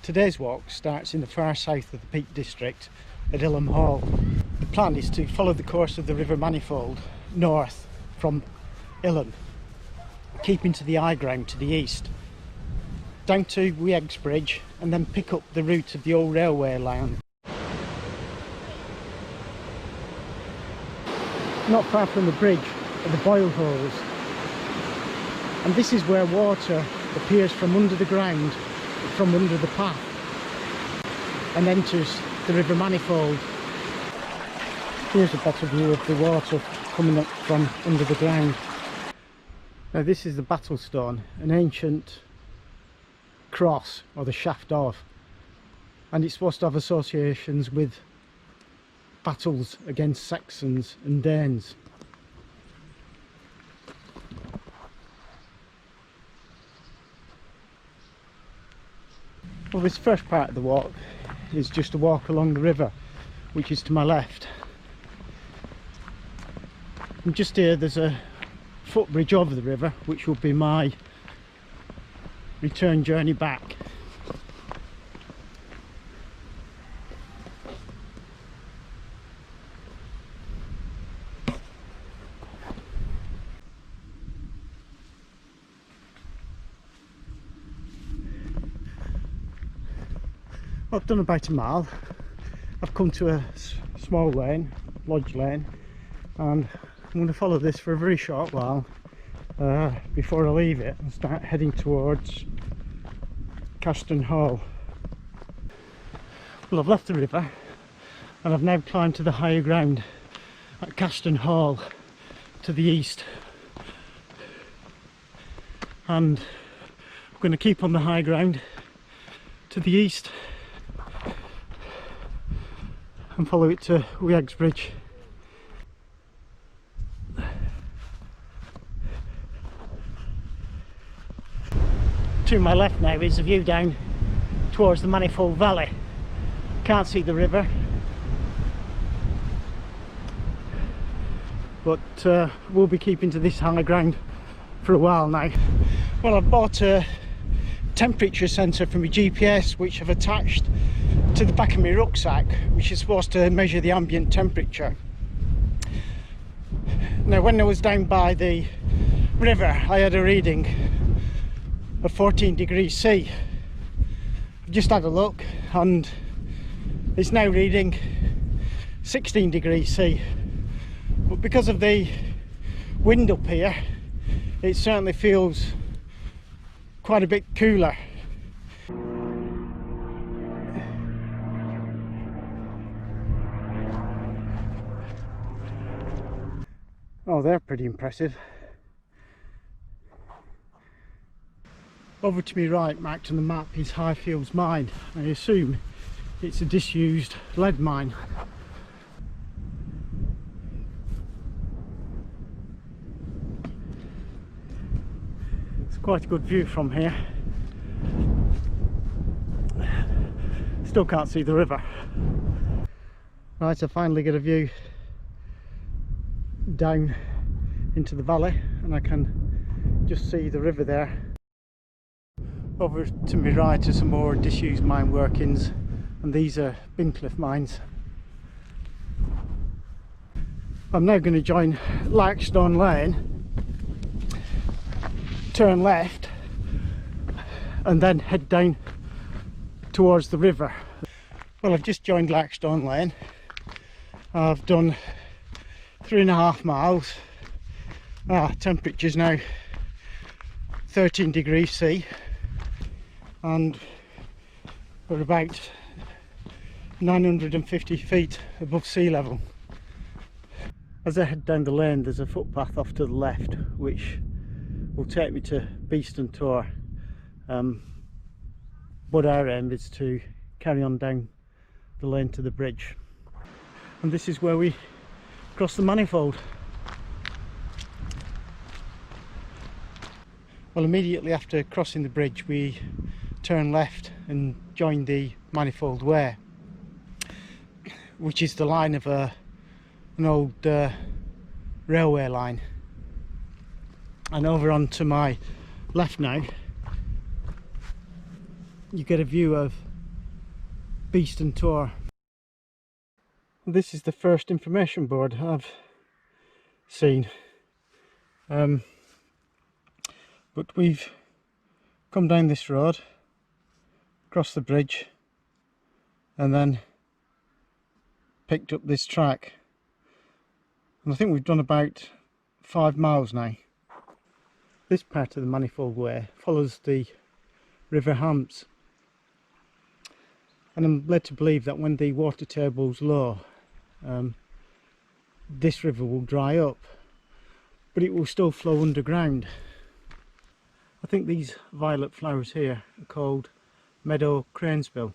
Today's walk starts in the far south of the Peak District at Ilam Hall. The plan is to follow the course of the River Manifold north from Ilam, keeping to the high ground to the east, down to Weag's Bridge, and then pick up the route of the old railway line. Not far from the bridge are the boil holes, and this is where water appears from under the ground, from under the path, and enters the River Manifold. Here's a better view of the water coming up from under the ground. Now this is the battle stone, an ancient cross, or the shaft of, and it's supposed to have associations with battles against Saxons and Danes. Well, this first part of the walk is just a walk along the river, which is to my left. And just here there's a footbridge over the river, which will be my return journey back. I've done about a mile. I've come to a small lane, lodge lane, and I'm going to follow this for a very short while before I leave it and start heading towards Calton Hall. Well, I've left the river and I've now climbed to the higher ground at Calton Hall to the east, and I'm going to keep on the high ground to the east and follow it to Weag's Bridge. To my left now is a view down towards the Manifold Valley. Can't see the river, but we'll be keeping to this high ground for a while now. Well, I've bought a temperature sensor from my GPS, which I've attached to the back of my rucksack, which is supposed to measure the ambient temperature. Now, when I was down by the river, I had a reading of 14 degrees C. I've just had a look and it's now reading 16 degrees C. But because of the wind up here, it certainly feels quite a bit cooler. Oh, they're pretty impressive. Over to my right, marked on the map, is Highfields Mine. I assume it's a disused lead mine. It's quite a good view from here. Still can't see the river. Right, I finally get a view down into the valley and I can just see the river there. Over to my right are some more disused mine workings, and these are Bincliffe mines. I'm now going to join Larkstone Lane, turn left and then head down towards the river. Well, I've just joined Larkstone Lane. I've done 3.5 miles. Temperature's now 13 degrees C, and we're about 950 feet above sea level. As I head down the lane, there's a footpath off to the left which will take me to Beeston Tor, but our aim is to carry on down the lane to the bridge, and this is where we cross the Manifold. Well, immediately after crossing the bridge we turn left and join the Manifold Way, which is the line of an old railway line. And over on to my left now you get a view of Beeston tour. This is the first information board I've seen, but we've come down this road, across the bridge, and then picked up this track, and I think we've done about 5 miles now. This part of the Manifold Way follows the River Hamps, and I'm led to believe that when the water table's low, this river will dry up, but it will still flow underground. I think these violet flowers here are called meadow cranesbill,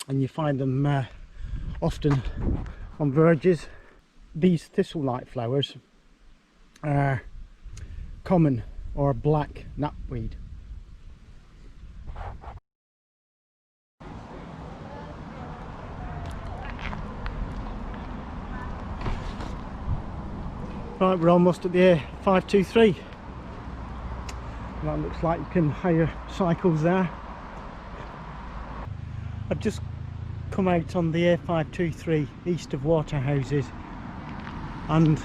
and you find them often on verges. These thistle-like flowers are common or black knapweed. Right, we're almost at the A523. That looks like you can hire cycles there. I've just come out on the A523 east of Waterhouses, and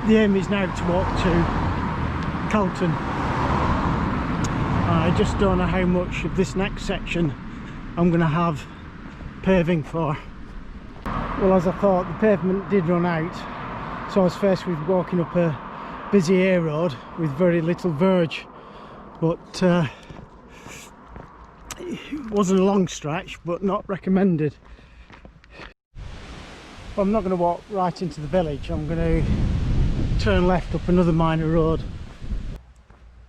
the aim is now to walk to Calton. I just don't know how much of this next section I'm going to have paving for. Well, as I thought, the pavement did run out, so I was faced with walking up a busy A road with very little verge, but it wasn't a long stretch, but not recommended. Well, I'm not going to walk right into the village. I'm going to turn left up another minor road.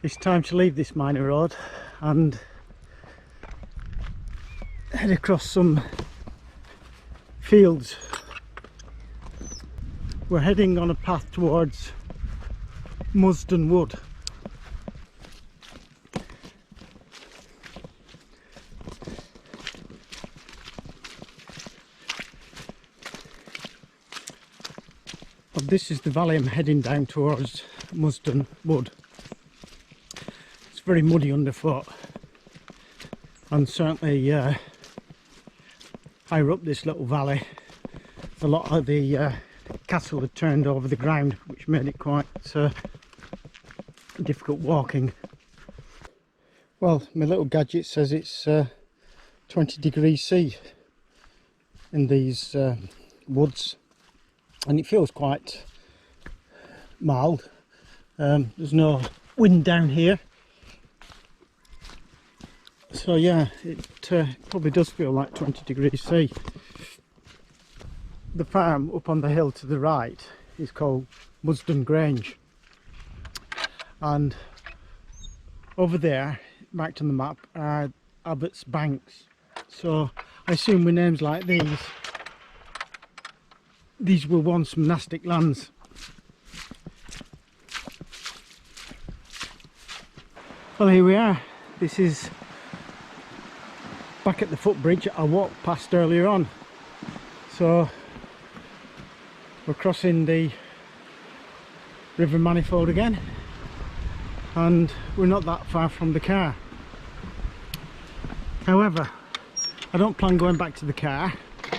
It's time to leave this minor road and head across some fields. We're heading on a path towards Musden Wood. Well, this is the valley I'm heading down towards, Musden Wood. It's very muddy underfoot, and certainly higher up this little valley, a lot of the cattle had turned over the ground, which made it quite difficult walking. Well, my little gadget says it's 20 degrees C in these woods, and it feels quite mild. There's no wind down here, so yeah, it probably does feel like 20 degrees C. The farm up on the hill to the right is called Musden Grange, and over there, marked on the map, are Abbott's Banks. So I assume with names like these were once monastic lands. Well, here we are. This is back at the footbridge I walked past earlier on. So we're crossing the River Manifold again, and we're not that far from the car. However, I don't plan going back to the car.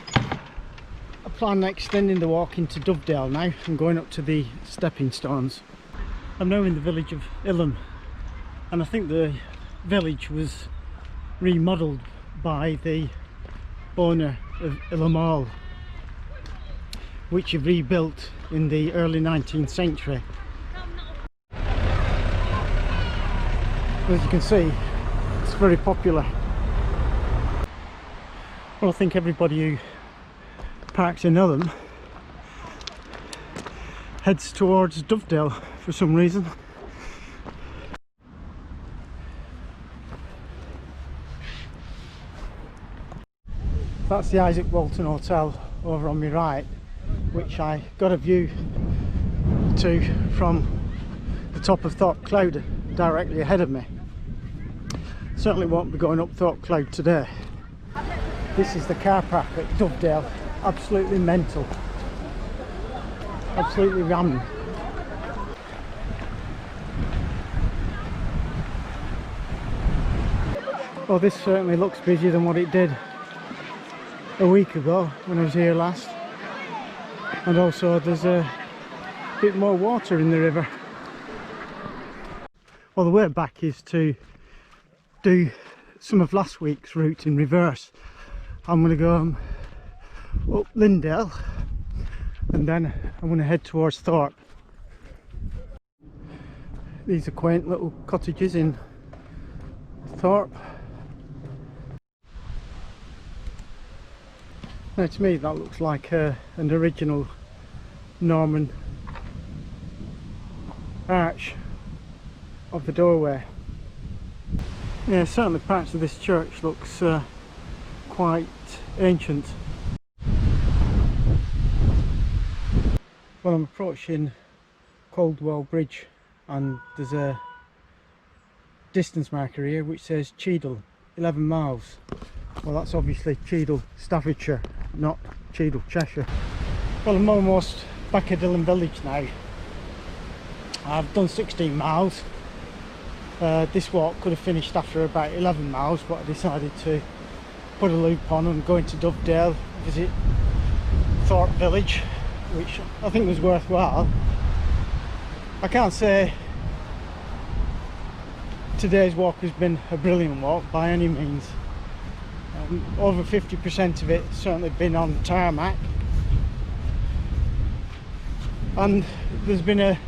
I plan extending the walk into Dovedale now and going up to the stepping stones. I'm now in the village of Ilam, and I think the village was remodelled by the owner of Ilam Hall, which he rebuilt in the early 19th century. As you can see, it's very popular. Well, I think everybody who parks in Ilam heads towards Dovedale for some reason. That's the Isaac Walton Hotel over on my right, which I got a view to from the top of Thorpe Cloud directly ahead of me. Certainly won't be going up Thorpe Cloud today. This is the car park at Dovedale. Absolutely mental. Absolutely rammed. Well, this certainly looks busier than what it did a week ago when I was here last. And also there's a bit more water in the river. Well, the way back is to do some of last week's route in reverse. I'm going to go up Lindale and then I'm going to head towards Thorpe. These are quaint little cottages in Thorpe. Now, to me that looks like an original Norman arch of the doorway. Yeah, certainly parts of this church looks quite ancient. Well, I'm approaching Coldwell Bridge and there's a distance marker here which says Cheadle, 11 miles. Well, that's obviously Cheadle, Staffordshire, not Cheadle, Cheshire. Well, I'm almost back at Ilam Village now. I've done 16 miles. This walk could have finished after about 11 miles, but I decided to put a loop on and go into Dovedale, visit Thorpe Village, which I think was worthwhile. I can't say today's walk has been a brilliant walk by any means. Over 50% of it certainly been on tarmac, and there's been a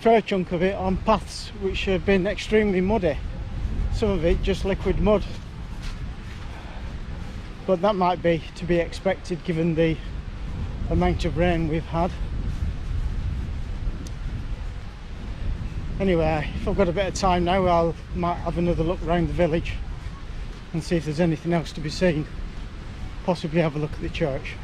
fair chunk of it on paths which have been extremely muddy, some of it just liquid mud, but that might be to be expected given the amount of rain we've had. Anyway, if I've got a bit of time now, I might have another look around the village and see if there's anything else to be seen, possibly have a look at the church.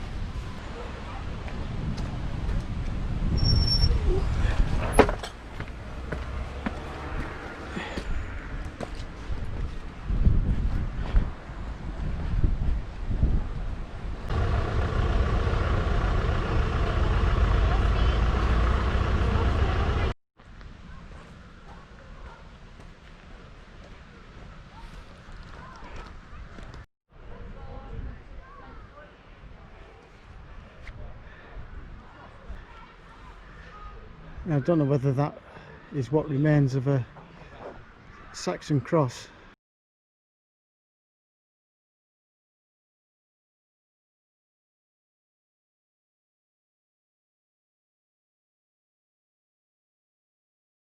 Now, I don't know whether that is what remains of a Saxon cross.